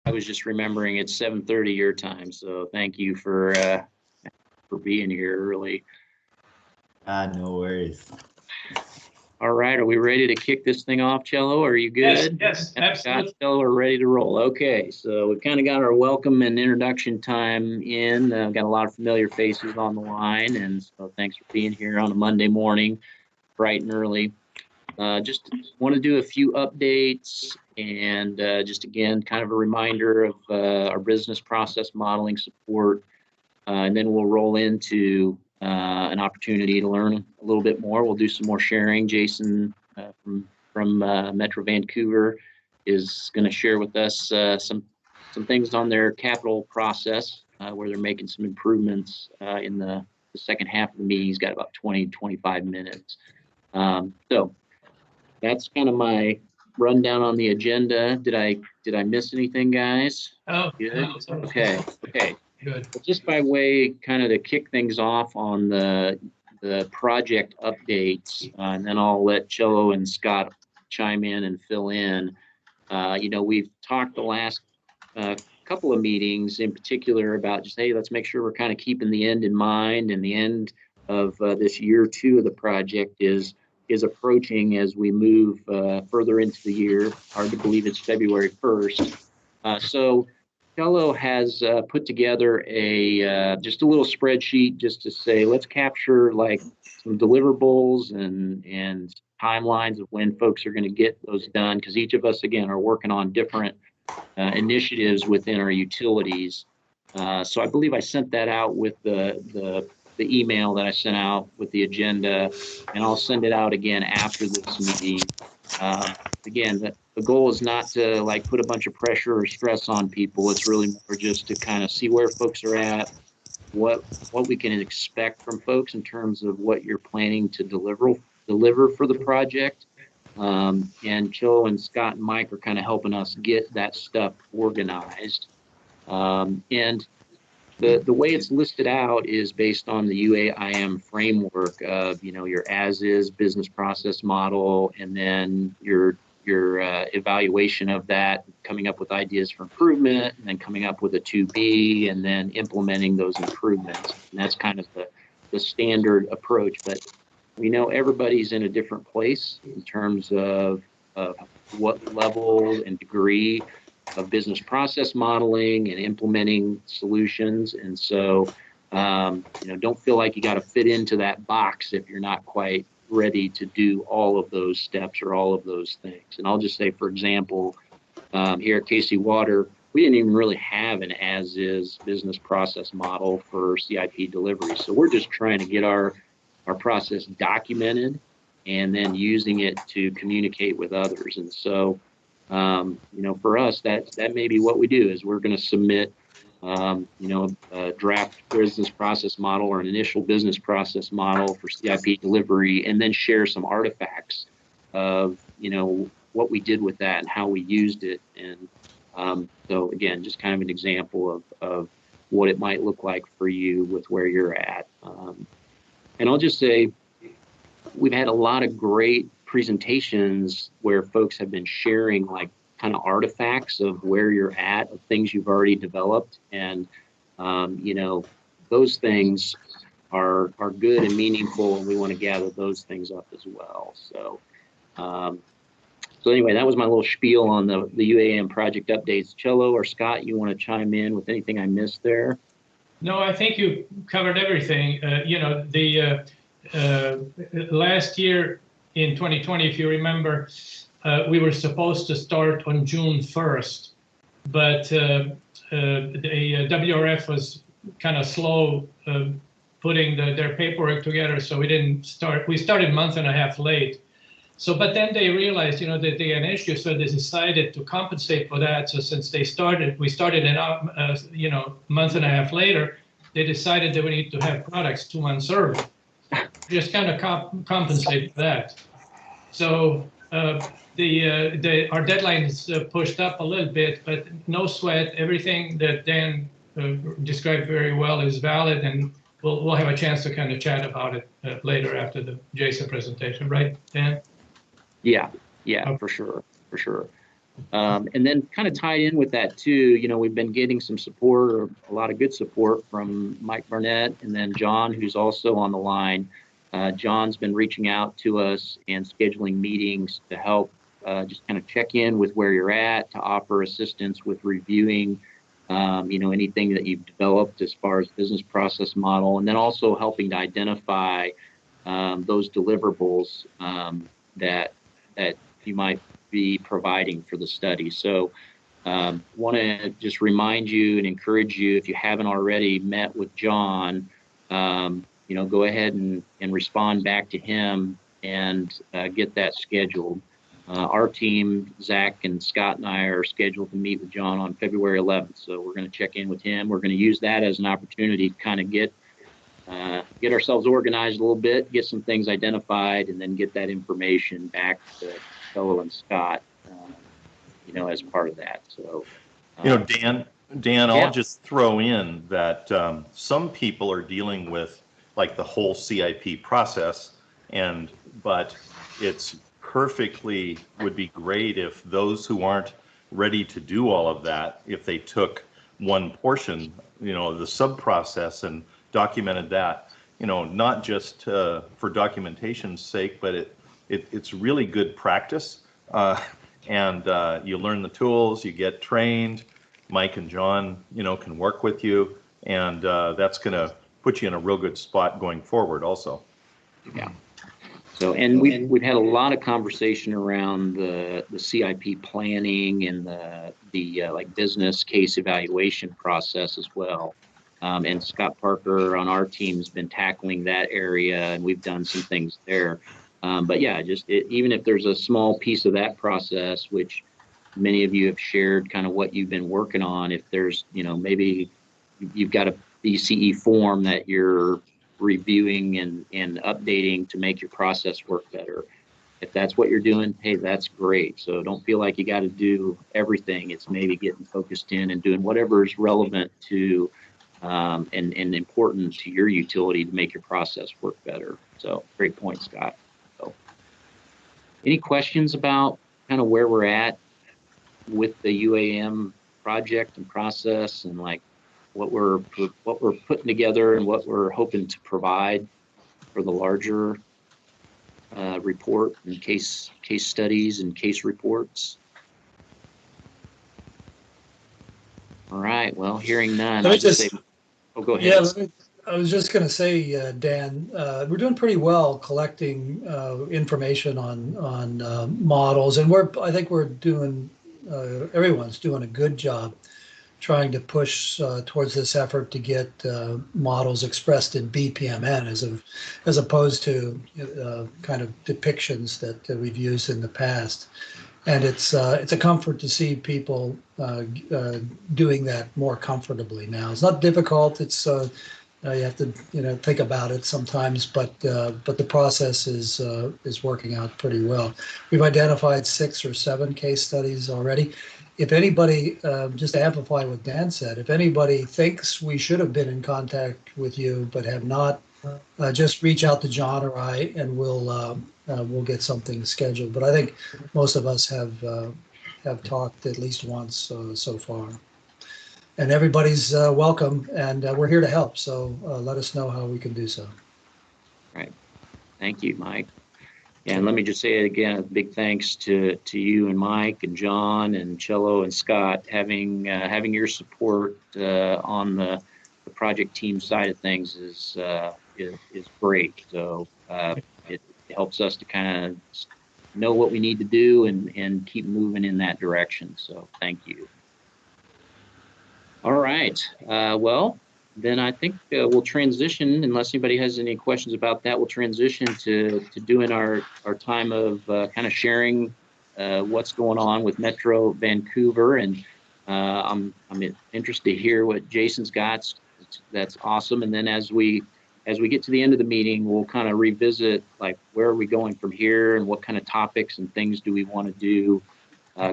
I was just remembering it's 7:30 your time, so thank you for being here early. No worries. All right, are we ready to kick this thing off, Cello? Are you good? Yes, absolutely. Scott, Cello are ready to roll. Okay, so we've kind of got our welcome and introduction time in. Got a lot of familiar faces on the line, and so thanks for being here on a Monday morning, bright and early. Just want to do a few updates and just again, kind of a reminder of our business process modeling support, and then we'll roll into an opportunity to learn a little bit more. We'll do some more sharing. Jason from Metro Vancouver is going to share with us some things on their capital process where they're making some improvements in the second half of the meeting. He's got about 20-25 minutes. So that's kind of my rundown on the agenda. Did I miss anything, guys? Oh, good. no, Okay. Good. Just by way, kind of to kick things off on the project updates, and then I'll let Cello and Scott chime in and fill in. We've talked the last couple of meetings in particular about just, hey, let's make sure we're kind of keeping the end in mind, and the end of this year two of the project is approaching as we move further into the year. Hard to believe it's February 1st. So Cello has put together just a little spreadsheet just to say, let's capture like some deliverables and timelines of when folks are going to get those done, because each of us, again, are working on different initiatives within our utilities. So I believe I sent that out with the email that I sent out with the agenda, and I'll send it out again after this meeting. Again, the goal is not to like put a bunch of pressure or stress on people. It's really more just to kind of see where folks are at, what we can expect from folks in terms of what you're planning to deliver for the project. And Joe and Scott and Mike are kind of helping us get that stuff organized. And the way it's listed out is based on the UAIM framework of, your as-is business process model, and then your evaluation of that, coming up with ideas for improvement, and then coming up with a 2B, and then implementing those improvements. And that's kind of the standard approach. But we know everybody's in a different place in terms of what level and degree of business process modeling and implementing solutions. And so, don't feel like you got to fit into that box if you're not quite ready to do all of those steps or all of those things. And I'll just say, for example, here at KC Water, we didn't even really have an as-is business process model for CIP delivery. So we're just trying to get our process documented and then using it to communicate with others. And so, for us, that may be what we do, is we're going to submit, a draft business process model or an initial business process model for CIP delivery, and then share some artifacts of, what we did with that and how we used it. And so, again, just kind of an example of what it might look like for you with where you're at. And I'll just say, we've had a lot of great presentations where folks have been sharing like kind of artifacts of where you're at, of things you've already developed. And, those things are good and meaningful, and we want to gather those things up as well. So, anyway, that was my little spiel on the UAM project updates. Cello or Scott, you want to chime in with anything I missed there? No, I think you covered everything. Last year in 2020, if you remember, we were supposed to start on June 1st, but the WRF was kind of slow putting their paperwork together, so we didn't start. We started a month and a half late. So, but then they realized, that they had an issue, so they decided to compensate for that. So since we started a month and a half later, they decided that we need to have products 2 months early. Just kind of compensate for that. So our deadline is pushed up a little bit, but no sweat. Everything that Dan described very well is valid, and we'll have a chance to kind of chat about it later after the Jason presentation, right, Dan? Yeah, for sure. And then kind of tied in with that too, we've been getting some support, or a lot of good support from Mike Burnett, and then John, who's also on the line. John's been reaching out to us and scheduling meetings to help just kind of check in with where you're at, to offer assistance with reviewing, anything that you've developed as far as business process model, and then also helping to identify those deliverables that you might be providing for the study. So want to just remind you and encourage you, if you haven't already met with John, go ahead and respond back to him and get that scheduled. Our team, Zach and Scott and I, are scheduled to meet with John on February 11th. So we're going to check in with him. We're going to use that as an opportunity to kind of get ourselves organized a little bit, get some things identified, and then get that information back to Fellow and Scott, as part of that. So, Dan, yeah. I'll just throw in that some people are dealing with like the whole CIP process, but it's perfectly would be great if those who aren't ready to do all of that, if they took one portion, the sub process, and documented that, not just for documentation's sake, but it's really good practice. And you learn the tools, you get trained. Mike and John, can work with you, and that's going to put you in a real good spot going forward also. Yeah. So, and we've had a lot of conversation around the CIP planning and the like business case evaluation process as well. And Scott Parker on our team has been tackling that area, and we've done some things there. But yeah, even if there's a small piece of that process, which many of you have shared kind of what you've been working on, if there's, maybe you've got a BCE form that you're reviewing and updating to make your process work better. If that's what you're doing, hey, that's great. So don't feel like you got to do everything. It's maybe getting focused in and doing whatever is relevant to and important to your utility to make your process work better. So great point, Scott. So any questions about kind of where we're at with the UAM project and process, and like what we're putting together and what we're hoping to provide for the larger report and case studies and case reports? All right. Well, hearing none, I'll just say, go ahead. Yeah, I was just going to say, Dan, we're doing pretty well collecting information on models, and I think we're doing, everyone's doing a good job trying to push towards this effort to get models expressed in BPMN as opposed to kind of depictions that we've used in the past. And it's a comfort to see people doing that more comfortably now. It's not difficult. It's you have to think about it sometimes, but the process is working out pretty well. We've identified 6 or 7 case studies already. If anybody, just to amplify what Dan said, if anybody thinks we should have been in contact with you but have not, just reach out to John or I, and we'll get something scheduled. But I think most of us have talked at least once so far. And everybody's welcome, and we're here to help. So let us know how we can do so. Right. Thank you, Mike. And let me just say it again, a big thanks to you and Mike and John and Cello and Scott. Having your support on the project team side of things is great. So it helps us to kind of know what we need to do and keep moving in that direction. So thank you. All right. Well, then I think we'll transition, unless anybody has any questions about that, we'll transition to doing our time of kind of sharing what's going on with Metro Vancouver. And I'm interested to hear what Jason's got. That's awesome. And then as we get to the end of the meeting, we'll kind of revisit like where are we going from here and what kind of topics and things do we want to do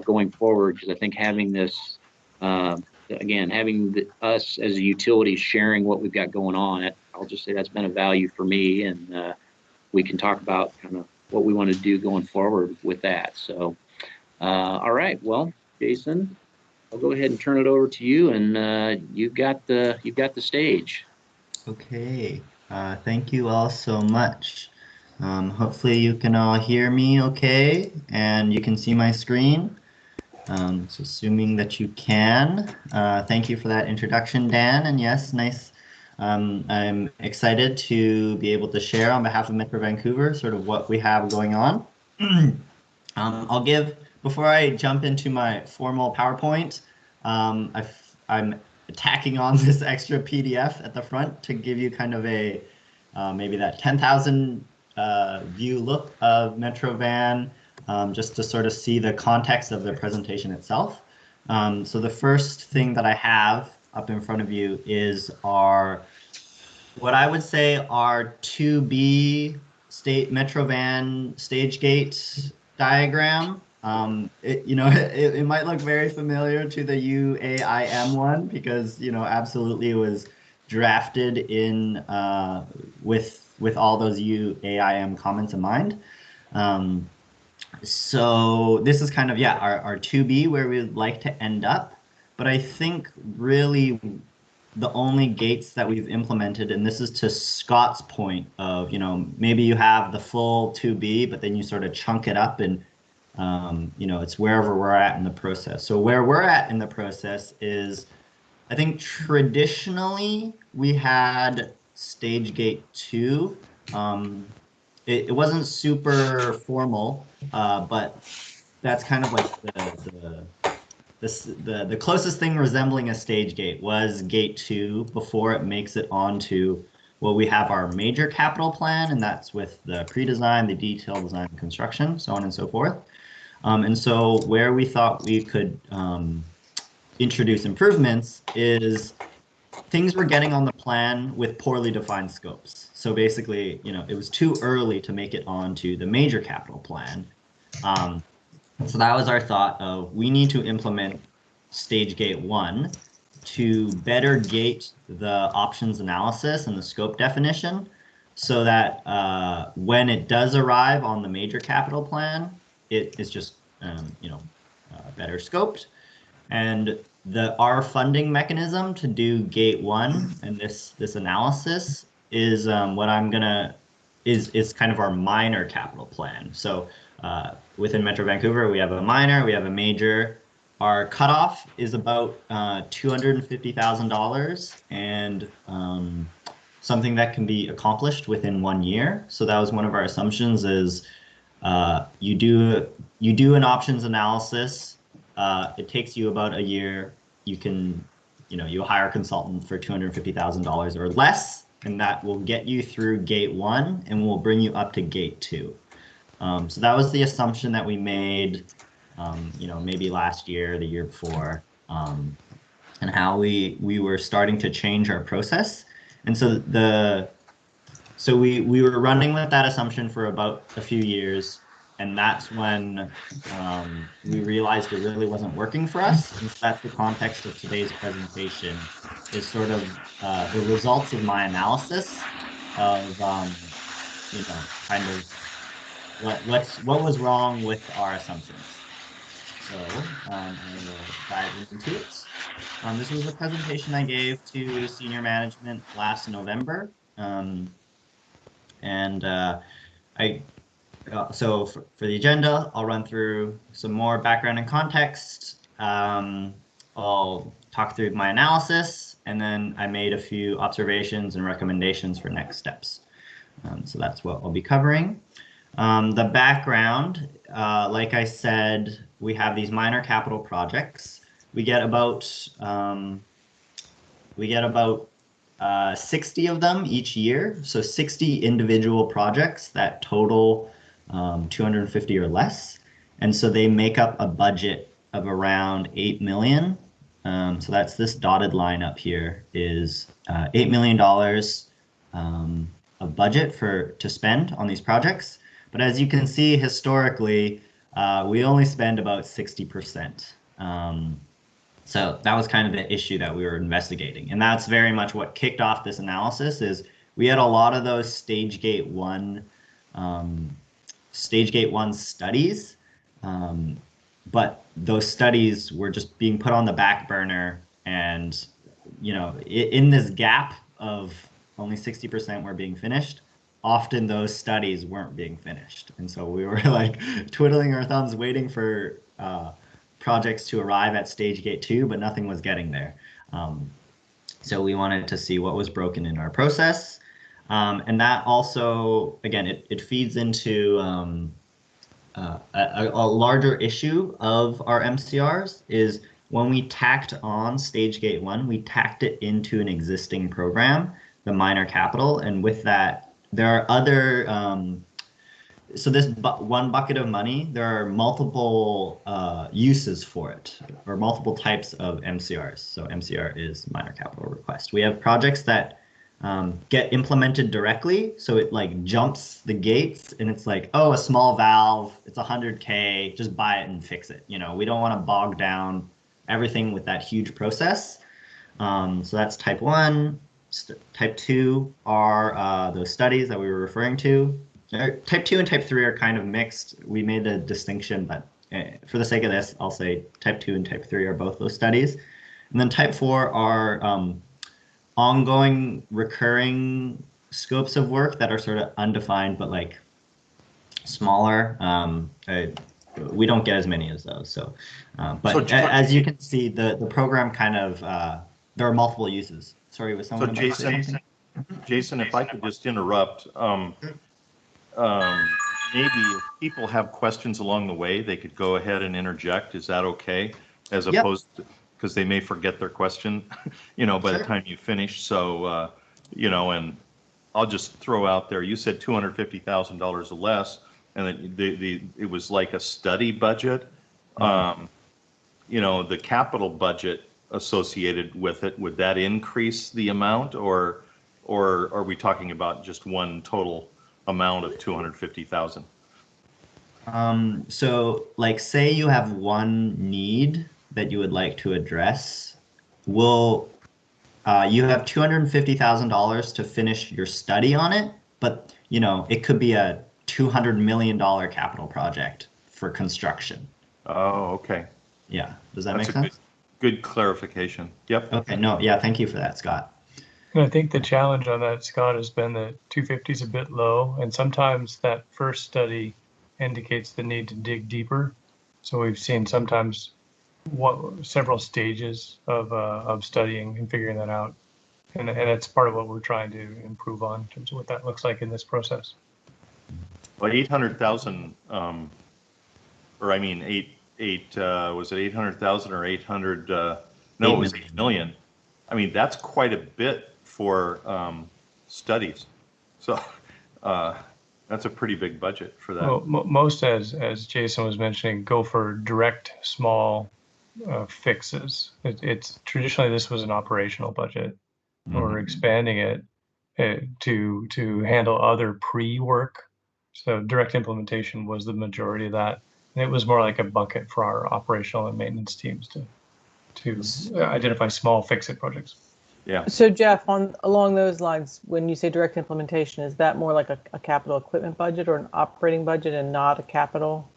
going forward. Because I think having this again, having us as a utility sharing what we've got going on, I'll just say that's been a value for me, and we can talk about kind of what we want to do going forward with that. So, all right, well, Jason, I'll go ahead and turn it over to you, and you've got the stage. Okay, thank you all so much. Hopefully you can all hear me okay, and you can see my screen. So assuming that you can, thank you for that introduction, Dan, and yes, nice. I'm excited to be able to share on behalf of Metro Vancouver sort of what we have going on. I'll give, before I jump into my formal PowerPoint, I'm tacking on this extra PDF at the front to give you kind of a, maybe that 10,000 view look of Metro Van, just to sort of see the context of the presentation itself. So the first thing that I have up in front of you is our, what I would say our 2B Metro Van stage gate diagram. It might look very familiar to the UAIM one because, absolutely it was drafted in with all those UAIM comments in mind. So this is kind of, yeah, our 2B where we'd like to end up. But I think really the only gates that we've implemented, and this is to Scott's point of, maybe you have the full 2B, but then you sort of chunk it up and, it's wherever we're at in the process. So where we're at in the process is, I think traditionally we had stage gate 2. It wasn't super formal, but that's kind of like the closest thing resembling a stage gate was gate 2 before it makes it onto, well, we have our major capital plan, and that's with the pre-design, the detailed design, construction, so on and so forth. And so where we thought we could introduce improvements is things were getting on the plan with poorly defined scopes. So basically, it was too early to make it onto the major capital plan. So that was our thought of, we need to implement stage gate 1 to better gate the options analysis and the scope definition so that when it does arrive on the major capital plan, it is just, better scoped. And our funding mechanism to do gate 1 and this analysis is what I'm gonna is kind of our minor capital plan. So within Metro Vancouver, we have a minor, we have a major. Our cutoff is about $250,000 and something that can be accomplished within 1 year. So that was one of our assumptions is you do an options analysis. It takes you about a year. You can, you hire a consultant for $250,000 or less, and that will get you through gate 1 and will bring you up to gate 2. So that was the assumption that we made, maybe last year, the year before, and how we were starting to change our process. And so we were running with that assumption for about a few years. And that's when we realized it really wasn't working for us. And so that's the context of today's presentation, is sort of the results of my analysis of, kind of what was wrong with our assumptions. So I will dive into it. This was a presentation I gave to senior management last November. So for the agenda, I'll run through some more background and context. I'll talk through my analysis, and then I made a few observations and recommendations for next steps. So that's what I'll be covering. The background, like I said, we have these minor capital projects. We get about 60 of them each year. So 60 individual projects that total 250 or less. And so they make up a budget of around 8 million. So that's this dotted line up here is $8 million of budget to spend on these projects. But as you can see, historically, we only spend about 60%. So that was kind of the issue that we were investigating. And that's very much what kicked off this analysis is we had a lot of those stage gate 1 studies. but those studies were just being put on the back burner, and in this gap of only 60% were being finished, often those studies weren't being finished. And so we were like twiddling our thumbs waiting for projects to arrive at stage gate 2, but nothing was getting there. So we wanted to see what was broken in our process. And that also, again, it feeds into a larger issue of our MCRs is when we tacked on stage gate 1, we tacked it into an existing program, the minor capital. And with that, there are other, so this one bucket of money, there are multiple uses for it, or multiple types of MCRs. So MCR is minor capital request. We have projects that get implemented directly. So it like jumps the gates and it's like, oh, a small valve, it's $100K, just buy it and fix it. We don't want to bog down everything with that huge process. So that's type 1. Type 2 are those studies that we were referring to. Type 2 and type 3 are kind of mixed. We made a distinction, but for the sake of this, I'll say type 2 and type 3 are both those studies. And then type 4 are ongoing, recurring scopes of work that are sort of undefined, but like smaller. We don't get as many as those. So, as you can see, the program kind of, there are multiple uses. Sorry, was someone about to say something? Jason, if I could just interrupt, maybe if people have questions along the way, they could go ahead and interject. Is that okay? As opposed to, because they may forget their question, by the time you finish. So, and I'll just throw out there, you said $250,000 or less, and it was like a study budget. The capital budget associated with it, would that increase the amount, or are we talking about just one total amount of 250,000? So like say you have one need that you would like to address, you have $250,000 to finish your study on it, but it could be a $200 million capital project for construction. Oh, okay. Yeah, does that make sense? Good clarification. Yep. Okay, no, yeah, thank you for that, Scott. And I think the challenge on that, Scott, has been that 250 is a bit low, and sometimes that first study indicates the need to dig deeper. So we've seen sometimes several stages of studying and figuring that out, and it's part of what we're trying to improve on in terms of what that looks like in this process. Well, 800,000, or I mean was it 800,000 or 800? No, it was 8 million. I mean, that's quite a bit for studies. So that's a pretty big budget for that. Well, most, as Jason was mentioning, go for direct small fixes. It's traditionally this was an operational budget. We're expanding it to handle other pre-work. So direct implementation was the majority of that. And it was more like a bucket for our operational and maintenance teams to identify small fix-it projects. Yeah. So Jeff, along those lines, when you say direct implementation, is that more like a capital equipment budget or an operating budget and not a capital?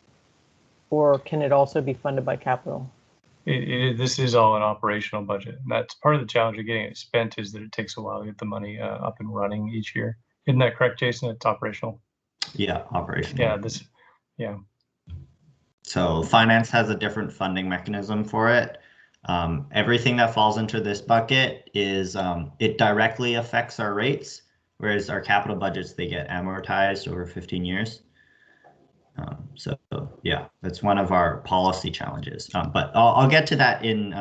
Or can it also be funded by capital? This is all an operational budget. And that's part of the challenge of getting it spent is that it takes a while to get the money up and running each year. Isn't that correct, Jason? It's operational. Yeah, operational. Yeah, So finance has a different funding mechanism for it. Everything that falls into this bucket is it directly affects our rates, whereas our capital budgets, they get amortized over 15 years. So yeah, that's one of our policy challenges. But I'll get to that in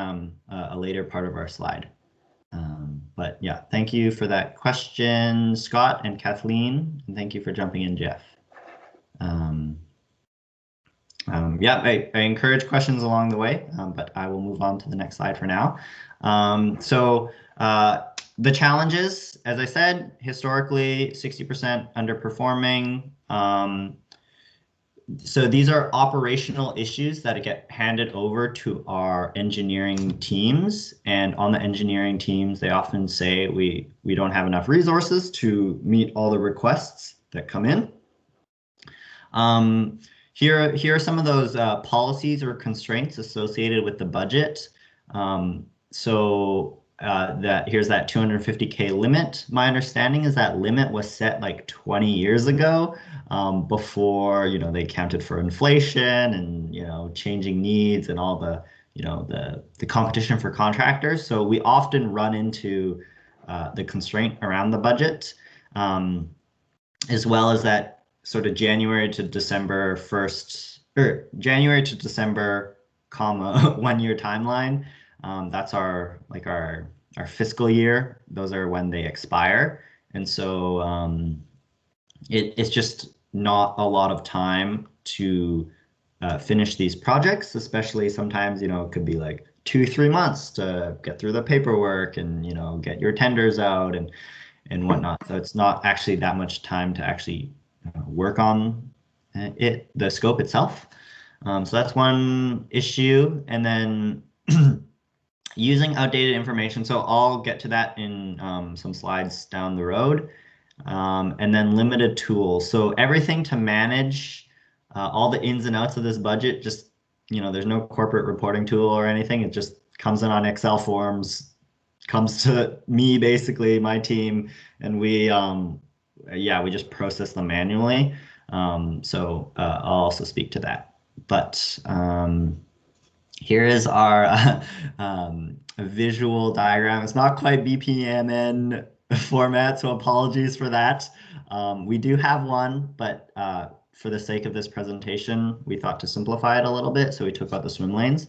a later part of our slide. But yeah, thank you for that question, Scott and Kathleen, and thank you for jumping in, Jeff. Yeah, I encourage questions along the way, but I will move on to the next slide for now. So the challenges, as I said, historically 60% underperforming. So these are operational issues that get handed over to our engineering teams, and on the engineering teams, they often say we don't have enough resources to meet all the requests that come in. here are some of those policies or constraints associated with the budget. Here's that 250K limit. My understanding is that limit was set like 20 years ago, before, you know, they accounted for inflation and, you know, changing needs and all the, you know, the competition for contractors. So we often run into the constraint around the budget, as well as that sort of January to December 1st, or January to December, comma, 1 year timeline. That's our fiscal year. Those are when they expire. And so it's just not a lot of time to finish these projects, especially sometimes, you know, it could be like 2-3 months to get through the paperwork and, you know, get your tenders out and whatnot. So it's not actually that much time to actually work on the scope itself. So that's one issue. And then using outdated information. So I'll get to that in some slides down the road. And then limited tools. So everything to manage all the ins and outs of this budget, just, you know, there's no corporate reporting tool or anything. It just comes in on Excel forms, comes to me, basically, my team, and we just process them manually. So I'll also speak to that. But here is our visual diagram. It's not quite BPMN format, so apologies for that. We do have one, but for the sake of this presentation, we thought to simplify it a little bit, so we took out the swim lanes.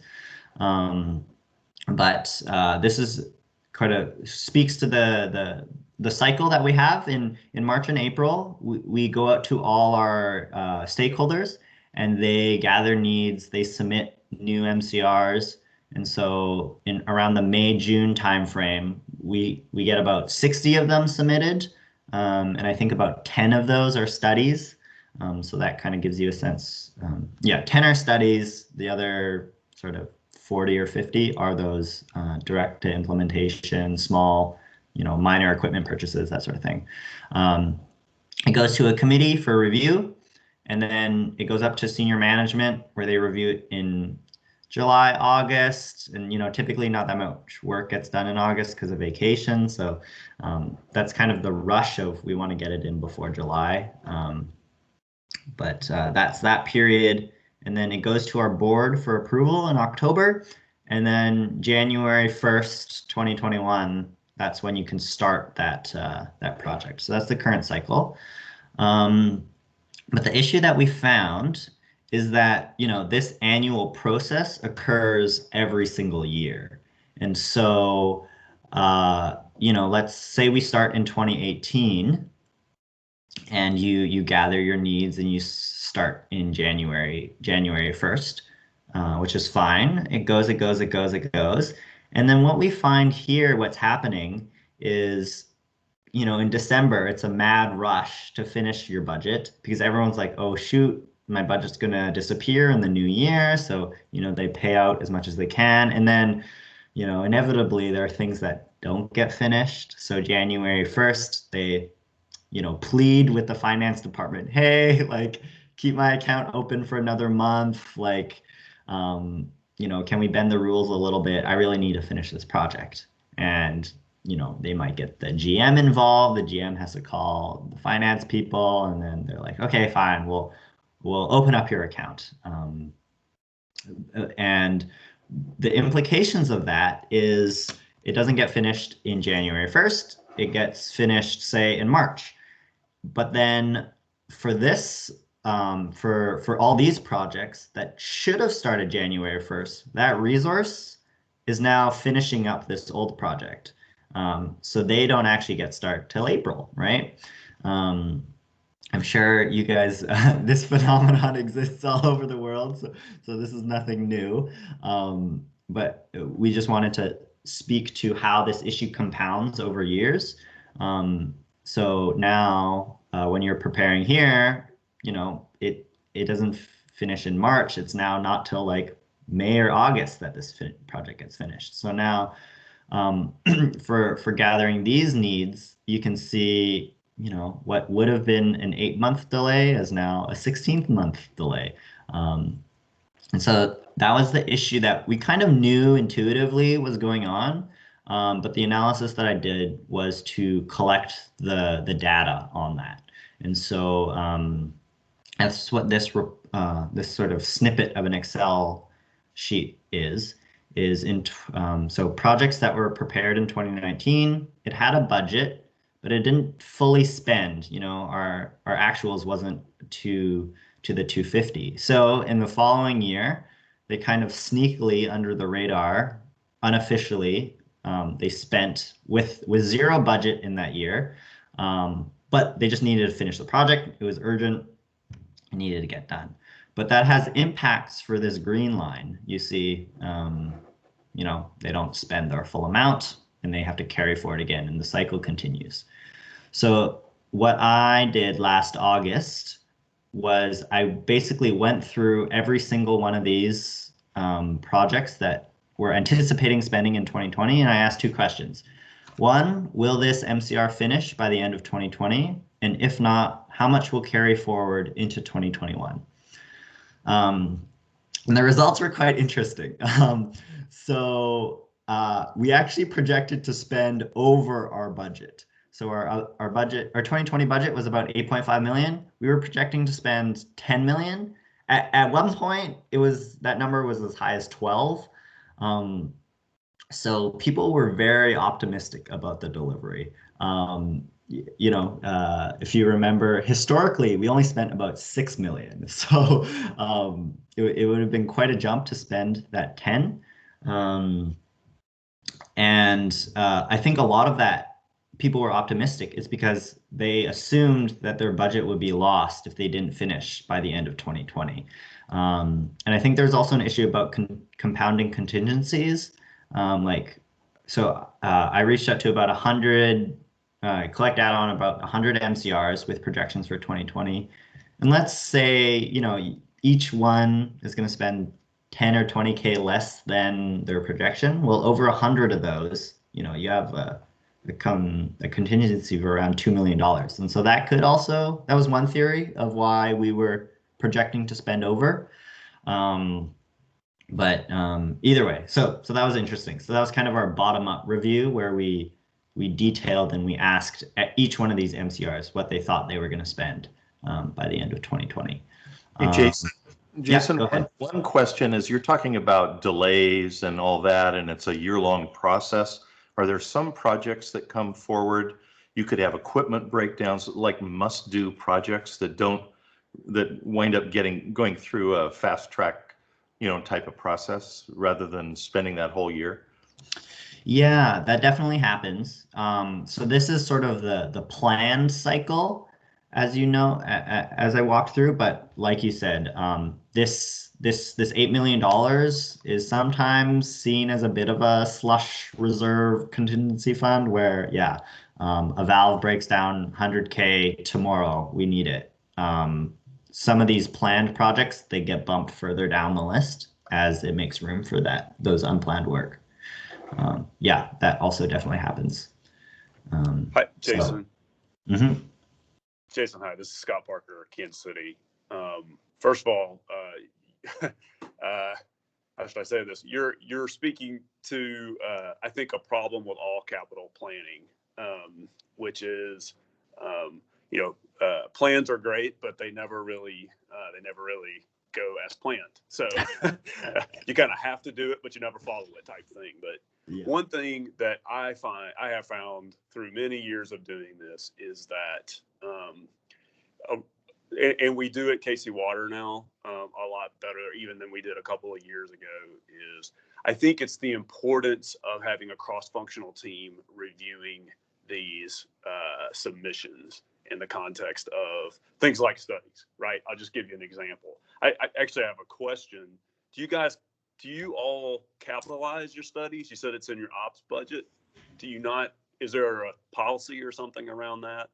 But this is kind of speaks to the cycle that we have in March and April. We go out to all our stakeholders, and they gather needs, they submit new MCRs. And so in around the May-June timeframe, we get about 60 of them submitted. And I think about 10 of those are studies. So that kind of gives you a sense. 10 are studies. The other sort of 40 or 50 are those direct to implementation, small, you know, minor equipment purchases, that sort of thing. It goes to a committee for review, and then it goes up to senior management where they review it in July, August, and, you know, typically not that much work gets done in August because of vacation. So that's kind of the rush of we want to get it in before July. But that's that period. And then it goes to our board for approval in October. And then January 1st, 2021, that's when you can start that project. So that's the current cycle. But the issue that we found is that, you know, this annual process occurs every single year. And so, you know, let's say we start in 2018 and you gather your needs and you start in January 1st, which is fine. It goes. And then what we find here, what's happening is, you know, in December, it's a mad rush to finish your budget because everyone's like, oh, shoot, my budget's going to disappear in the new year. So, you know, they pay out as much as they can. And then, you know, inevitably there are things that don't get finished. So January 1st, they, you know, plead with the finance department, hey, like, keep my account open for another month. Like, you know, can we bend the rules a little bit? I really need to finish this project. And, you know, they might get the GM involved. The GM has to call the finance people, and then they're like, okay, fine, we'll open up your account. And the implications of that is it doesn't get finished in January 1st. It gets finished, say, in March. But then for this, for all these projects that should have started January 1st, that resource is now finishing up this old project. So they don't actually get started till April, right? I'm sure you guys, this phenomenon exists all over the world, so this is nothing new. But we just wanted to speak to how this issue compounds over years. So now, when you're preparing here, you know, it doesn't finish in March. It's now not till like May or August that this project gets finished. So now, for gathering these needs, you can see, you know, what would have been an 8-month delay is now a 16-month delay. And so that was the issue that we kind of knew intuitively was going on. But the analysis that I did was to collect the data on that. And so that's what this sort of snippet of an Excel sheet is so projects that were prepared in 2019, it had a budget, but it didn't fully spend. Our actuals wasn't to the 250. So in the following year, they kind of sneakily under the radar, unofficially, they spent with zero budget in that year, but they just needed to finish the project. It was urgent. It needed to get done. But that has impacts for this green line. You see, they don't spend their full amount and they have to carry forward again, and the cycle continues. So what I did last August was I basically went through every single one of these projects that were anticipating spending in 2020, and I asked two questions. One, will this MCR finish by the end of 2020? And if not, how much will carry forward into 2021? And the results were quite interesting. So we actually projected to spend over our budget. So our budget, our 2020 budget was about 8.5 million. We were projecting to spend 10 million. At one point, that number was as high as 12. So people were very optimistic about the delivery. If you remember, historically, we only spent about 6 million. So it would have been quite a jump to spend that 10. I think a lot of that people were optimistic is because they assumed that their budget would be lost if they didn't finish by the end of 2020. And I think there's also an issue about compounding contingencies. I reached out to about 100, collect data on about 100 MCRs with projections for 2020. And let's say, each one is going to spend 10 or 20K less than their projection. Well, over 100 of those, you have a contingency of around $2 million. And so that was one theory of why we were projecting to spend over. But either way, so that was interesting. So that was kind of our bottom-up review where we detailed and we asked at each one of these MCRs what they thought they were going to spend by the end of 2020. Hey, Jason. Jason, yeah, one question is, you're talking about delays and all that, and it's a year-long process. Are there some projects that come forward? You could have equipment breakdowns, like must-do projects that wind up going through a fast track, type of process rather than spending that whole year? Yeah, that definitely happens. So this is sort of the planned cycle, as you know, as I walked through. But like you said, this $8 million is sometimes seen as a bit of a slush reserve contingency fund where, a valve breaks down 100K tomorrow, we need it. Some of these planned projects, they get bumped further down the list as it makes room for those unplanned work. That also definitely happens. Hi, Jason. Jason, hi. This is Scott Parker, Kansas City. First of all, how should I say this? You're speaking to, I think, a problem with all capital planning, which is, plans are great, but they never really go as planned. So you kind of have to do it, but you never follow it, type thing. But one thing that I have found through many years of doing this is that, and we do at Casey Water now a lot better even than we did a couple of years ago, is I think it's the importance of having a cross-functional team reviewing these submissions in the context of things like studies, right? I'll just give you an example. I actually have a question. Do you all capitalize your studies? You said it's in your ops budget. Do you not? Is there a policy or something around that?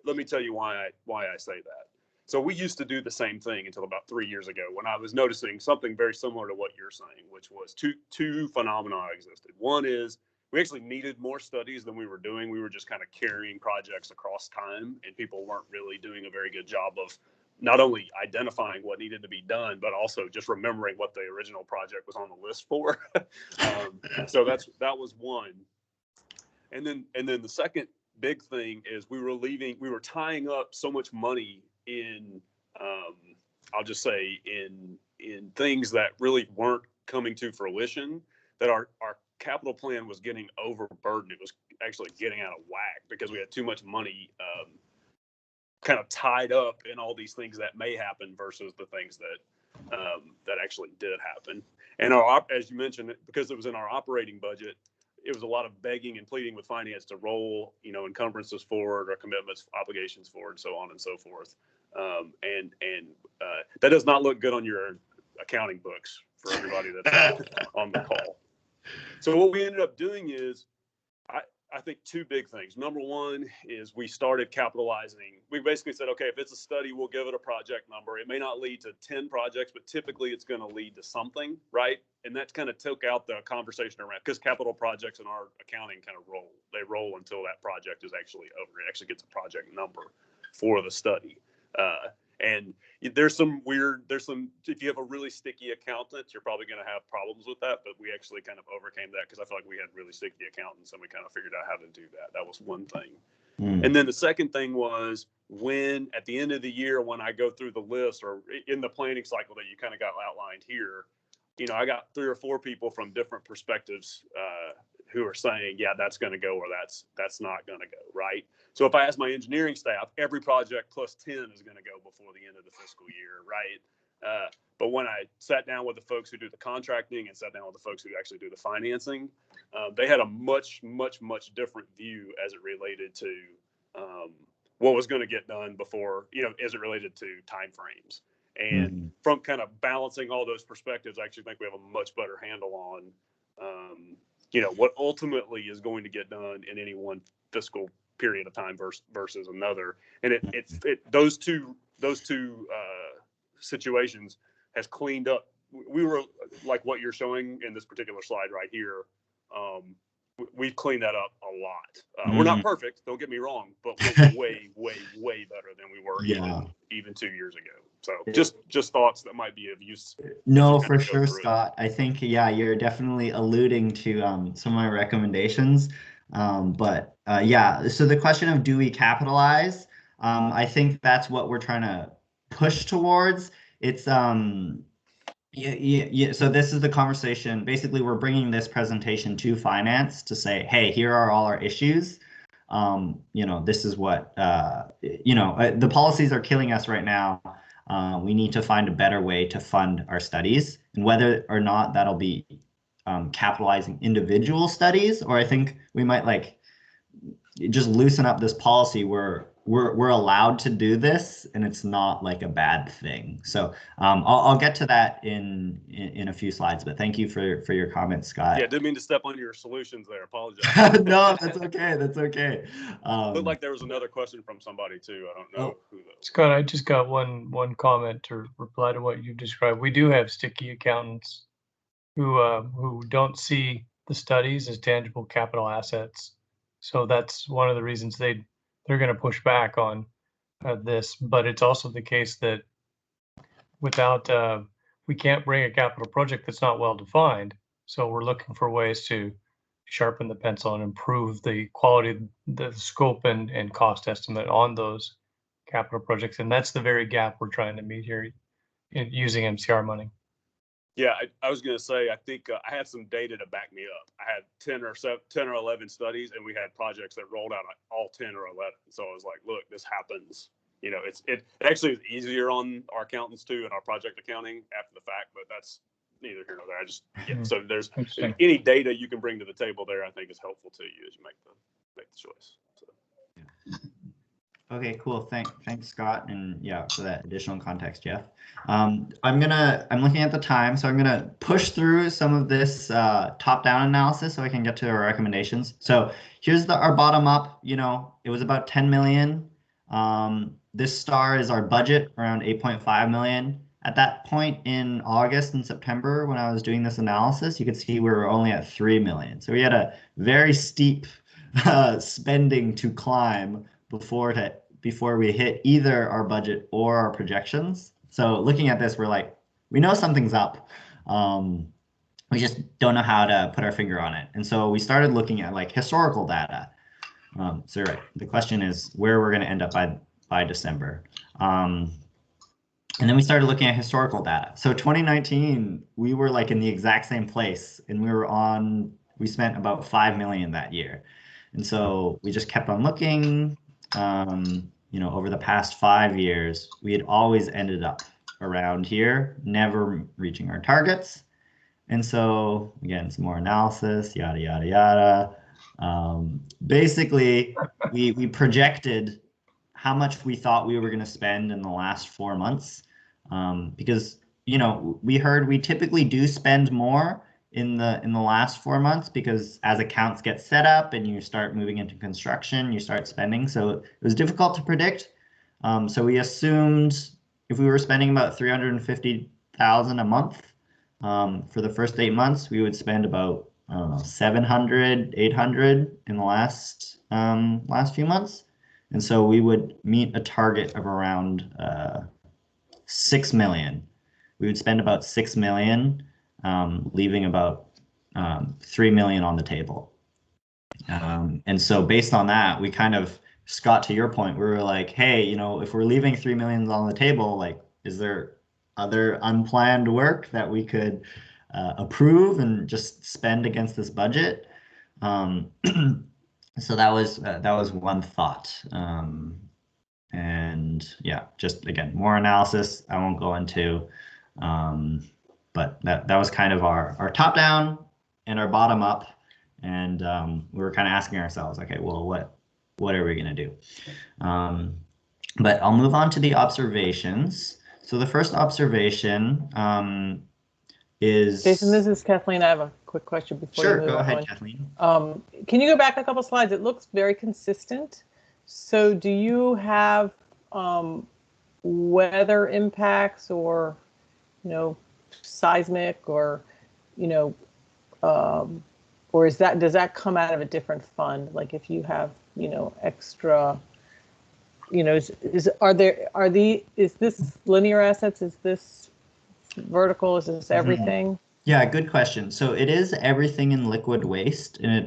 Let me tell you why I say that. So we used to do the same thing until about 3 years ago, when I was noticing something very similar to what you're saying, which was two phenomena existed. One is we actually needed more studies than we were doing. We were just kind of carrying projects across time, and people weren't really doing a very good job of not only identifying what needed to be done, but also just remembering what the original project was on the list for. So that was one. And then the second big thing is we were tying up so much money in, I'll just say in things that really weren't coming to fruition, that our capital plan was getting overburdened. It was actually getting out of whack because we had too much money kind of tied up in all these things that may happen versus the things that actually did happen. And as you mentioned, because it was in our operating budget, it was a lot of begging and pleading with finance to roll, encumbrances forward or commitments, obligations forward, so on and so forth. And that does not look good on your accounting books for everybody that's on the call. So what we ended up doing is, I think two big things. Number one is we started capitalizing. We basically said, okay, if it's a study, we'll give it a project number. It may not lead to 10 projects, but typically it's going to lead to something, right? And that kind of took out the conversation around, because capital projects in our accounting kind of roll. They roll until that project is actually over. It actually gets a project number for the study. And if you have a really sticky accountant, you're probably going to have problems with that. But we actually kind of overcame that because I feel like we had really sticky accountants and we kind of figured out how to do that. That was one thing. And then the second thing was at the end of the year, when I go through the list or in the planning cycle that you kind of got outlined here, I got 3 or 4 people from different perspectives who are saying, yeah, that's going to go, or that's not going to go, right? So if I ask my engineering staff, every project plus 10 is going to go before the end of the fiscal year, right? But when I sat down with the folks who do the contracting and sat down with the folks who actually do the financing, they had a much, much, much different view as it related to what was going to get done before, as it related to timeframes. And from kind of balancing all those perspectives, I actually think we have a much better handle on, what ultimately is going to get done in any one fiscal period of time versus another. And those two situations has cleaned up. We were like what you're showing in this particular slide right here. We've cleaned that up a lot. We're not perfect, don't get me wrong, but we're way, way, way better than we were even 2 years ago. So just thoughts that might be of use. No, for sure, Scott. I think, you're definitely alluding to some of my recommendations. So the question of do we capitalize? I think that's what we're trying to push towards. It's so this is the conversation. Basically, we're bringing this presentation to finance to say, hey, here are all our issues. This is what the policies are killing us right now. We need to find a better way to fund our studies, and whether or not that'll be capitalizing individual studies, or I think we might just loosen up this policy where we're allowed to do this and it's not like a bad thing. So I'll get to that in a few slides, but thank you for your comments, Scott. Yeah, didn't mean to step on your solutions there. Apologize. No, that's okay. That's okay. Looked like there was another question from somebody too. I don't know who that was. Scott, I just got one comment to reply to what you described. We do have sticky accountants who don't see the studies as tangible capital assets. So that's one of the reasons they're going to push back on this. But it's also the case that we can't bring a capital project that's not well defined. So we're looking for ways to sharpen the pencil and improve the quality, the scope and cost estimate on those capital projects. And that's the very gap we're trying to meet here using MCR money. Yeah, I was going to say, I think I had some data to back me up. I had 10 or 11 studies, and we had projects that rolled out all 10 or 11. So I was like, look, this happens. It actually is easier on our accountants too, and our project accounting after the fact, but that's neither here nor there. So there's any data you can bring to the table there, I think is helpful to you as you make the choice. So. Okay, cool. Thanks, Scott, and for that additional context, Jeff. I'm looking at the time, so I'm gonna push through some of this top-down analysis so I can get to our recommendations. So here's our bottom up. It was about 10 million. This star is our budget, around 8.5 million. At that point in August and September, when I was doing this analysis, you could see we were only at 3 million. So we had a very steep spending to climb before we hit either our budget or our projections. So looking at this, we're like, we know something's up. We just don't know how to put our finger on it. And so we started looking at like historical data. So right, the question is where we're going to end up by December. And then we started looking at historical data. So 2019, we were like in the exact same place, and we spent about 5 million that year. And so we just kept on looking. Over the past 5 years, we had always ended up around here, never reaching our targets. And so again, some more analysis, yada, yada, yada. Basically, we projected how much we thought we were going to spend in the last 4 months. Because, we heard we typically do spend more in the last 4 months, because as accounts get set up and you start moving into construction, you start spending. So it was difficult to predict. So we assumed if we were spending about 350,000 a month for the first 8 months, we would spend about, I don't know, 700, 800 in the last few months. And so we would meet a target of around 6 million. We would spend about 6 million, leaving about 3 million on the table. And so based on that, we kind of, Scott, to your point, we were like, hey, if we're leaving 3 million on the table, like, is there other unplanned work that we could approve and just spend against this budget? So that was one thought. And yeah, just again, more analysis I won't go into, but that was kind of our top down and our bottom up. And we were kind of asking ourselves, okay, well, what are we going to do? But I'll move on to the observations. So the first observation is... Jason, this is Kathleen. I have a quick question before you move on. Sure, go ahead, Kathleen. Can you go back a couple slides? It looks very consistent. So do you have weather impacts or, seismic or, or does that come out of a different fund? Like if you have, extra, is this linear assets? Is this vertical? Is this everything? Yeah, good question. So it is everything in liquid waste, and it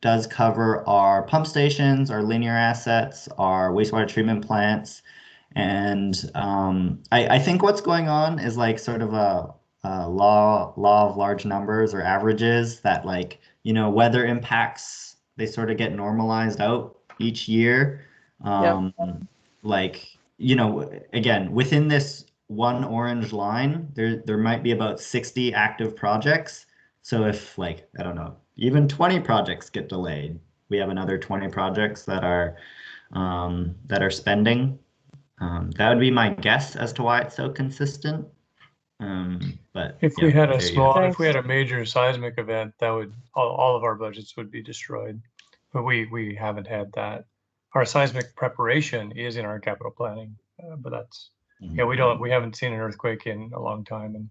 does cover our pump stations, our linear assets, our wastewater treatment plants. And I think what's going on is like sort of a law of large numbers or averages that, like, weather impacts, they sort of get normalized out each year. Like, again, within this one orange line, there might be about 60 active projects. So if, like, I don't know, even 20 projects get delayed, we have another 20 projects that are spending. That would be my guess as to why it's so consistent. But if we had a major seismic event, that would all of our budgets would be destroyed. But we haven't had that. Our seismic preparation is in our capital planning, but that's we haven't seen an earthquake in a long time,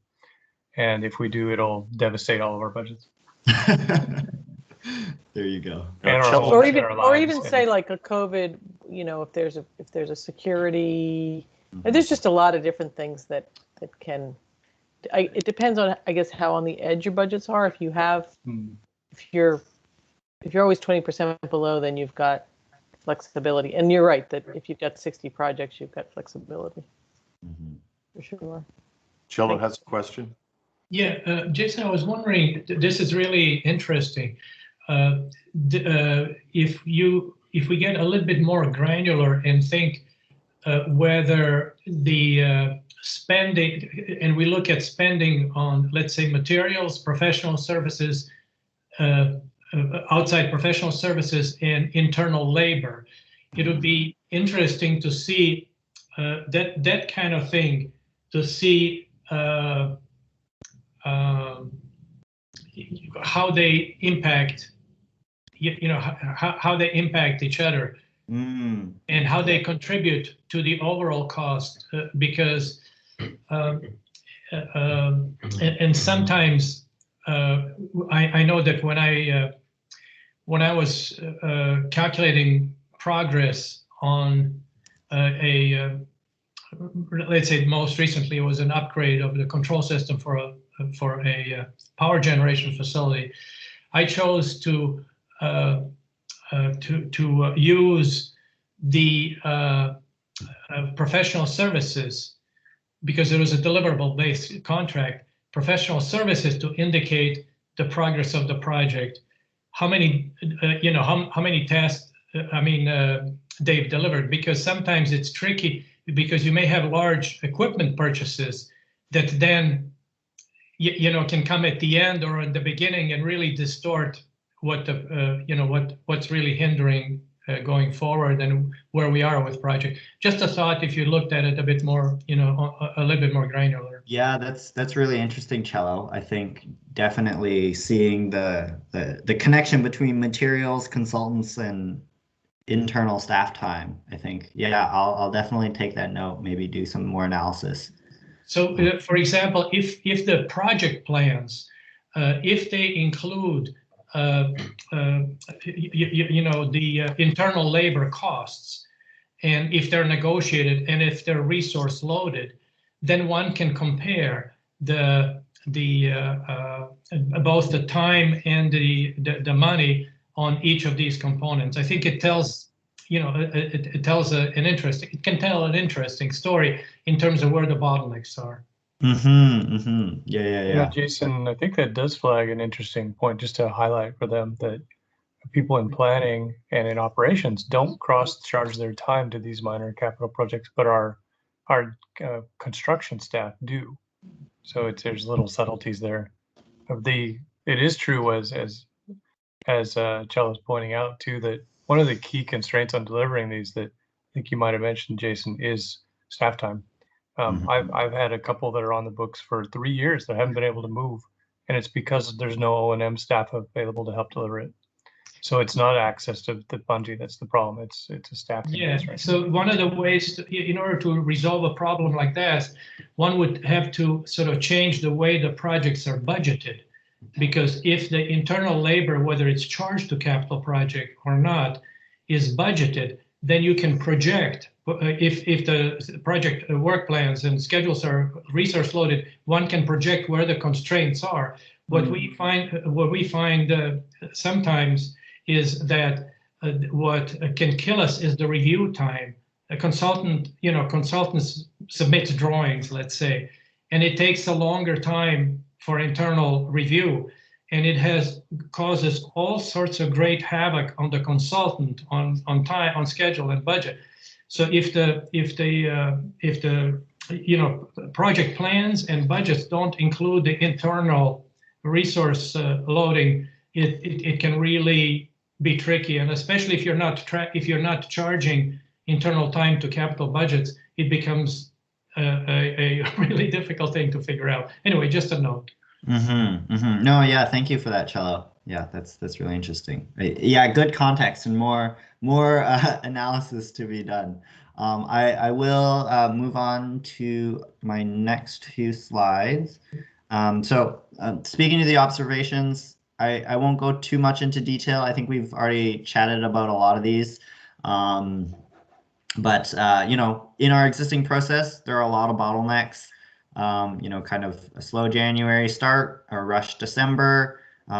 and if we do, it'll devastate all of our budgets. There you go. Or even say like a COVID, if there's a security, there's just a lot of different things that can. It depends on, I guess, how on the edge your budgets are. If you have, if you're always 20% below, then you've got flexibility. And you're right that if you've got 60 projects, you've got flexibility. For sure. Cello has a question. Yeah, Jason, I was wondering, this is really interesting. If we get a little bit more granular and think whether the spending, and we look at spending on, let's say, materials, professional services, outside professional services, and internal labor, it would be interesting to see that kind of thing, to see how they impact, how they impact each other, and how they contribute to the overall cost, because and sometimes I know that when I was calculating progress on let's say most recently it was an upgrade of the control system for a power generation facility. I chose to use the professional services, because it was a deliverable-based contract, professional services to indicate the progress of the project, how many how many tests they've delivered, because sometimes it's tricky because you may have large equipment purchases that then can come at the end or at the beginning and really distort what the what's really hindering going forward and where we are with project. Just a thought, if you looked at it a bit more, a little bit more granular. Yeah, that's really interesting, Cello. I think definitely seeing the connection between materials, consultants, and internal staff time. I think, yeah, I'll definitely take that note. Maybe do some more analysis. So, for example, if the project plans, if they include the internal labor costs, and if they're negotiated and if they're resource loaded, then one can compare both the time and the money on each of these components. I think it tells it can tell an interesting story in terms of where the bottlenecks are. Yeah. Jason, I think that does flag an interesting point, just to highlight for them that people in planning and in operations don't cross-charge their time to these minor capital projects, but our construction staff do. So there's little subtleties there. It is true, as Cello's pointing out too, that one of the key constraints on delivering these that I think you might have mentioned, Jason, is staff time. I've had a couple that are on the books for 3 years that haven't been able to move, and it's because there's no O&M staff available to help deliver it. So it's not access to the bungee that's the problem. It's a staffing constraint. So one of the ways in order to resolve a problem like that, one would have to sort of change the way the projects are budgeted, because if the internal labor, whether it's charged to capital project or not, is budgeted, then you can project. If the project work plans and schedules are resource loaded, one can project where the constraints are. What we find sometimes is that what can kill us is the review time. A consultant submits drawings, let's say, and it takes a longer time for internal review, and it causes all sorts of great havoc on the consultant, on time, on schedule, and budget. So if the project plans and budgets don't include the internal resource loading, it can really be tricky, and especially if you're not charging internal time to capital budgets, it becomes a really difficult thing to figure out. Anyway, just a note. No, yeah, thank you for that, Cello. Yeah, that's really interesting. Yeah, good context and more analysis to be done. I will move on to my next few slides. Speaking to the observations, I won't go too much into detail. I think we've already chatted about a lot of these. But in our existing process, there are a lot of bottlenecks. Kind of a slow January start, a rush December.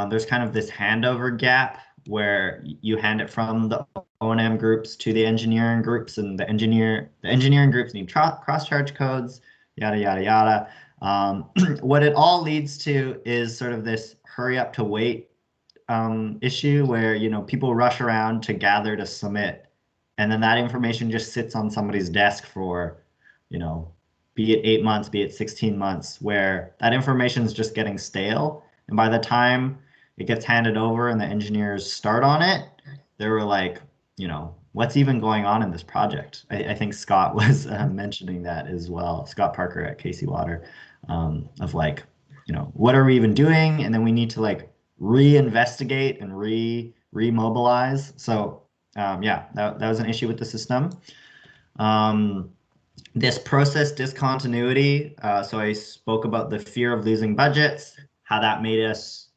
There's kind of this handover gap where you hand it from the O&M groups to the engineering groups, and the engineering groups need cross-charge codes, yada, yada, yada. What it all leads to is sort of this hurry up to wait issue where, people rush around to gather to submit, and then that information just sits on somebody's desk for, be it 8 months, be it 16 months, where that information is just getting stale. And by the time it gets handed over and the engineers start on it, they were like, what's even going on in this project? I think Scott was mentioning that as well, Scott Parker at Casey Water, of like, what are we even doing? And then we need to like reinvestigate and remobilize. So yeah, that was an issue with the system. This process discontinuity, so I spoke about the fear of losing budgets, how that made us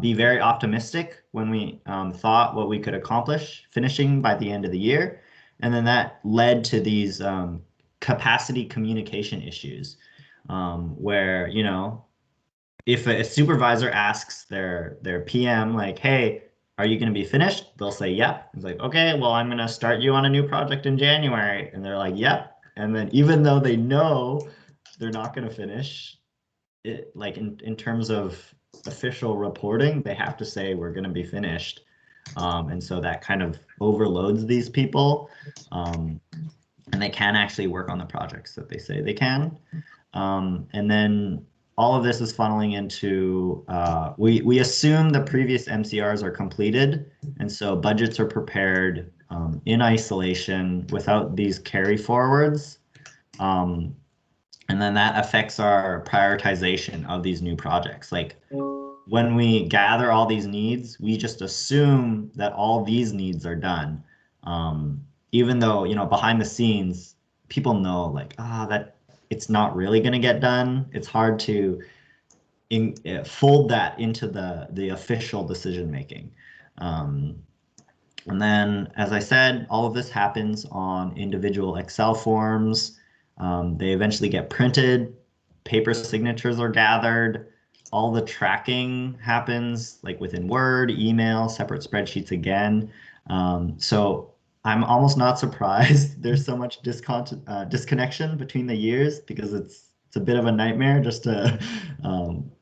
be very optimistic when we thought what we could accomplish finishing by the end of the year. And then that led to these capacity communication issues where, you know, if a supervisor asks their PM, like, hey, are you going to be finished? They'll say, yep. It's like, okay, well, I'm going to start you on a new project in January. And they're like, yep. And then even though they know they're not going to finish, it, like in terms of official reporting, they have to say we're going to be finished. And so that kind of overloads these people. And they can actually work on the projects that they say they can. And then all of this is funneling into, we assume the previous MCRs are completed, and so budgets are prepared in isolation without these carry forwards. And then that affects our prioritization of these new projects. Like when we gather all these needs, we just assume that all these needs are done. Even though, you know, behind the scenes, people know like, that it's not really going to get done. It's hard to fold that into the official decision making. And then, as I said, all of this happens on individual Excel forms. They eventually get printed. Paper signatures are gathered. All the tracking happens like within Word, email, separate spreadsheets again. So I'm almost not surprised there's so much disconnection between the years, because it's a bit of a nightmare just to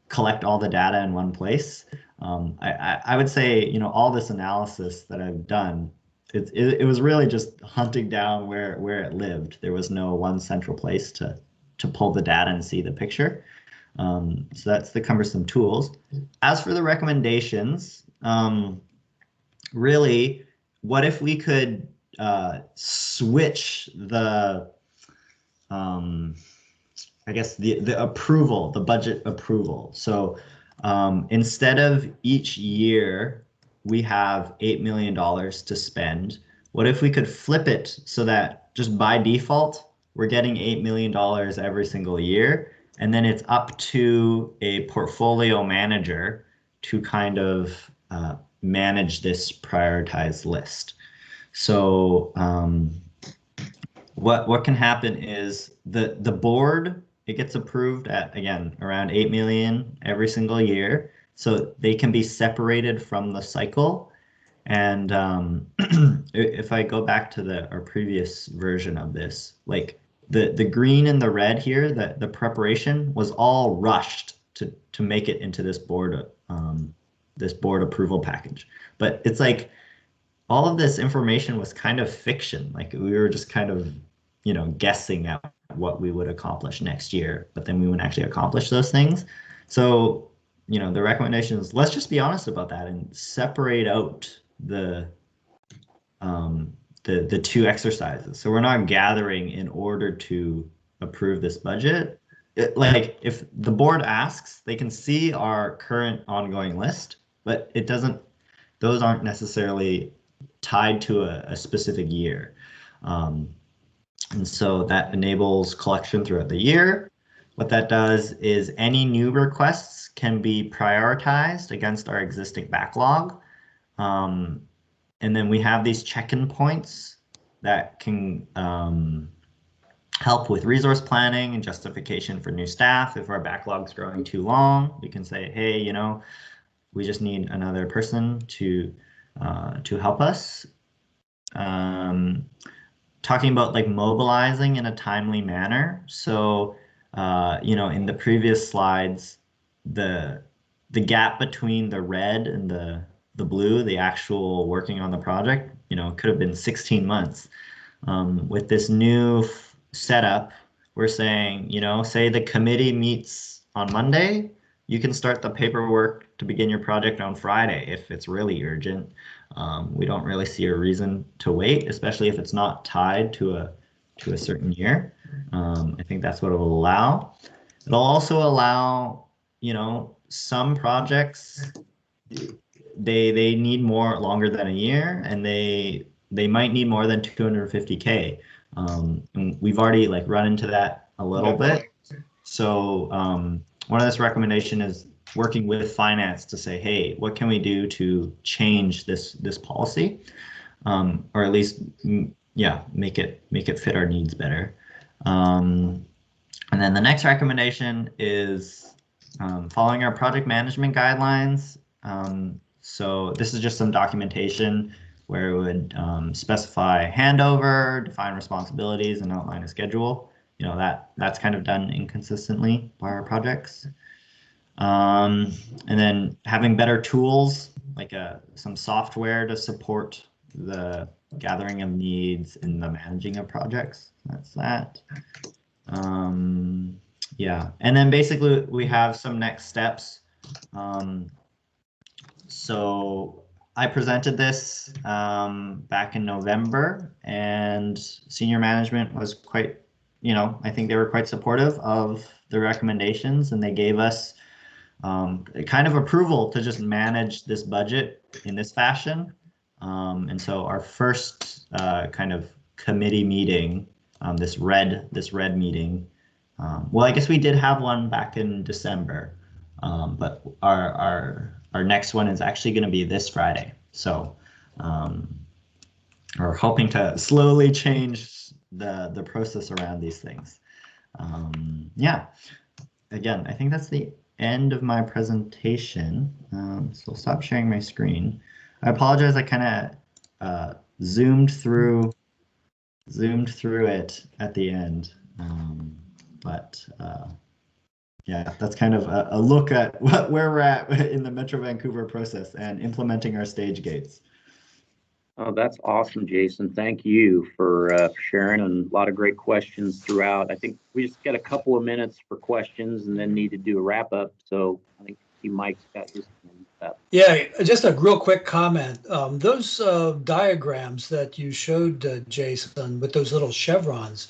collect all the data in one place. I would say, you know, all this analysis that I've done, it was really just hunting down where it lived. There was no one central place to pull the data and see the picture. So that's the cumbersome tools. As for the recommendations, really, what if we could switch the, I guess the approval, the budget approval. So instead of each year we have $8 million to spend, what if we could flip it so that just by default, we're getting $8 million every single year, and then it's up to a portfolio manager to kind of manage this prioritized list. So what can happen is the board, it gets approved at, again, around 8 million every single year. So they can be separated from the cycle. And if I go back to our previous version of this, like the green and the red here, the preparation was all rushed to make it into this board approval package. But it's like all of this information was kind of fiction. Like we were just kind of, you know, guessing at what we would accomplish next year, but then we wouldn't actually accomplish those things. So, you know, the recommendation is let's just be honest about that and separate out the two exercises. So we're not gathering in order to approve this budget. Like if the board asks, they can see our current ongoing list, but it doesn't, those aren't necessarily tied to a specific year. And so that enables collection throughout the year. What that does is any new requests can be prioritized against our existing backlog. And then we have these check-in points that can help with resource planning and justification for new staff. If our backlog's growing too long, we can say, hey, you know, we just need another person to help us. Talking about like mobilizing in a timely manner. So, you know, in the previous slides, the gap between the red and the blue, the actual working on the project, you know, could have been 16 months. With this new setup, we're saying, you know, say the committee meets on Monday, you can start the paperwork to begin your project on Friday if it's really urgent. We don't really see a reason to wait, especially if it's not tied to a certain year. I think that's what it will allow. It'll also allow, you know, some projects, they need longer than a year, and they might need more than 250K. And we've already like run into that a little bit. So one of this recommendation is working with finance to say, hey, what can we do to change this policy, or at least make it fit our needs better. And then the next recommendation is following our project management guidelines. So this is just some documentation where it would specify handover, define responsibilities, and outline a schedule. That's kind of done inconsistently by our projects. And then having better tools, like some software to support the gathering of needs and the managing of projects. That's that. Yeah, and then basically we have some next steps. So I presented this back in November, and senior management was quite, I think they were quite supportive of the recommendations, and they gave us kind of approval to just manage this budget in this fashion. And so our first kind of committee meeting, this red meeting, well, I guess we did have one back in December, but our next one is actually going to be this Friday. So we're hoping to slowly change the process around these things. Yeah, again, I think that's the end of my presentation. So I'll stop sharing my screen. I apologize, I kind of zoomed through it at the end. But yeah, that's kind of a look at where we're at in the Metro Vancouver process and implementing our stage gates. Oh, that's awesome, Jason. Thank you for sharing, and a lot of great questions throughout. I think we just got a couple of minutes for questions and then need to do a wrap up. So I think Mike's got his hand up. Yeah, just a real quick comment. Those diagrams that you showed, Jason, with those little chevrons,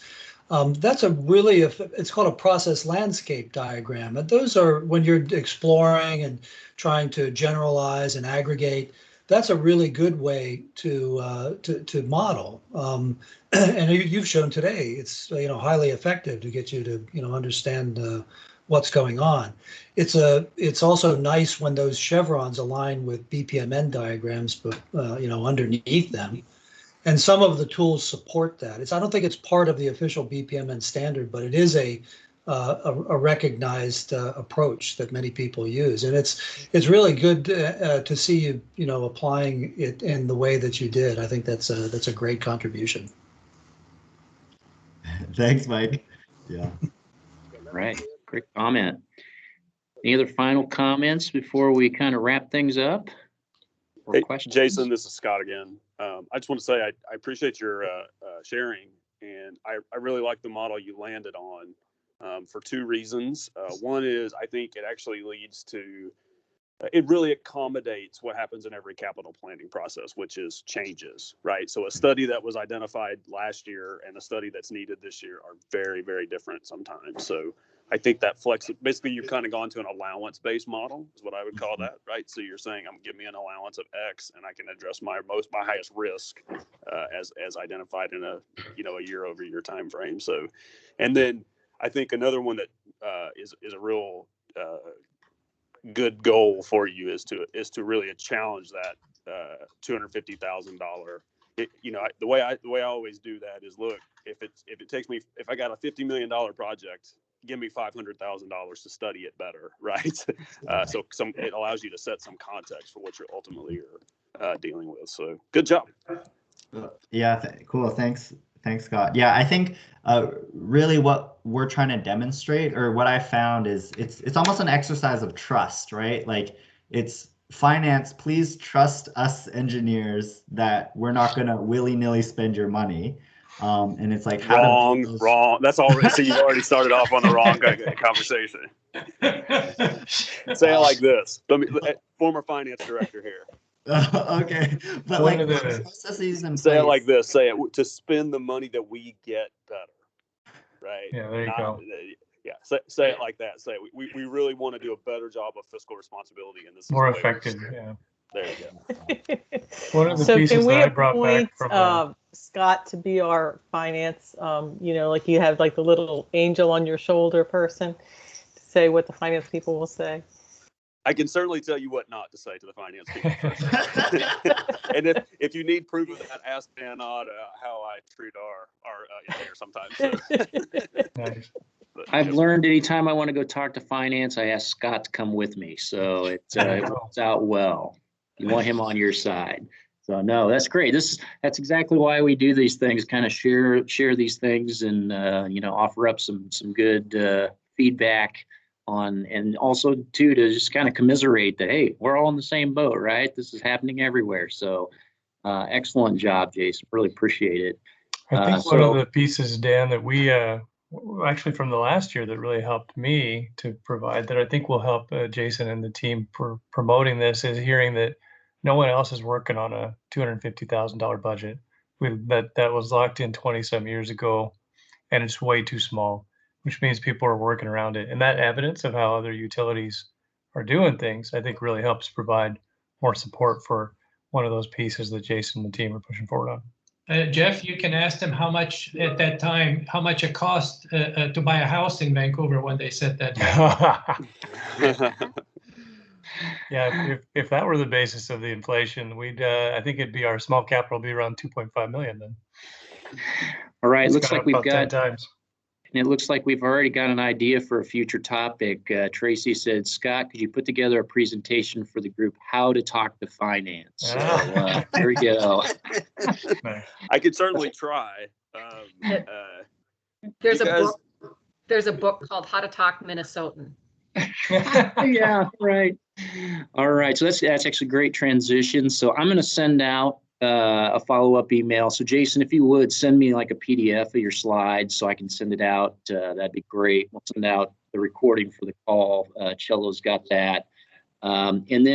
that's it's called a process landscape diagram. And those are when you're exploring and trying to generalize and aggregate. That's a really good way to model. And you've shown today it's highly effective to get you to understand what's going on. It's also nice when those chevrons align with BPMN diagrams, but underneath them. And some of the tools support that. I don't think it's part of the official BPMN standard, but it is a recognized approach that many people use, and it's really good to see you applying it in the way that you did. I think that's a great contribution. Thanks, Mike. Yeah. All right, great comment. Any other final comments before we kind of wrap things up? Hey, Jason, this is Scott again. I just want to say I appreciate your sharing, and I really like the model you landed on. For two reasons. One is I think it actually leads to, it really accommodates what happens in every capital planning process, which is changes, right? So a study that was identified last year and a study that's needed this year are very, very different sometimes. So I think that basically you've kind of gone to an allowance-based model is what I would call that, right? So you're saying, give me an allowance of X and I can address my highest risk as identified in a year-over-year time frame. So, and then I think another one that is a real good goal for you is to really challenge that $250,000. The way I always do that is, look, if I got a $50 million project, give me $500,000 to study it better, right? So it allows you to set some context for what you're ultimately dealing with. So good job. Yeah, cool. Thanks, Scott. Yeah, I think really what we're trying to demonstrate, or what I found, is it's almost an exercise of trust, right? Like, it's finance, please trust us engineers that we're not going to willy-nilly spend your money. And it's like, wrong. That's already, so you've already started off on the wrong conversation. Say it like this. Former finance director here. Okay, but like processes and say it like this. Say it to spend the money that we get better, right? Yeah, there you go. Yeah, say it like that. Say we really want to do a better job of fiscal responsibility in this. More effective, yeah. There you go. One of the so pieces can we that I brought appoint back from Scott to be our finance, like you have like the little angel on your shoulder person to say what the finance people will say? I can certainly tell you what not to say to the finance people. And if you need proof of that, ask Dan Odd how I treat our engineer sometimes. So. Nice. But, I've yes, learned anytime I want to go talk to finance, I ask Scott to come with me. So it works out well. You want him on your side. So no, that's great. That's exactly why we do these things, kind of share these things and offer up some good feedback on, and also too to just kind of commiserate that, hey, we're all in the same boat, right? This is happening everywhere. So excellent job, Jason. Really appreciate it. I think one of the pieces, Dan, that we actually from the last year that really helped me to provide that I think will help Jason and the team for promoting this is hearing that no one else is working on a $250,000 budget. That was locked in 20 some years ago, and it's way too small, which means people are working around it. And that evidence of how other utilities are doing things, I think really helps provide more support for one of those pieces that Jason and the team are pushing forward on. Jeff, you can ask them how much at that time, how much it cost to buy a house in Vancouver when they said that. Yeah, if that were the basis of the inflation, I think it'd be our small capital be around 2.5 million then. All right, It's looks like we've got 10 times. And it looks like we've already got an idea for a future topic. Tracy said, Scott, could you put together a presentation for the group, how to talk to finance? So there we go. I could certainly try. There's a book called How to Talk Minnesotan. Yeah, right. All right. So that's actually a great transition. So I'm going to send out a follow-up email. So Jason, if you would send me like a PDF of your slides so I can send it out, that'd be great. We'll send out the recording for the call. Cello's got that. And then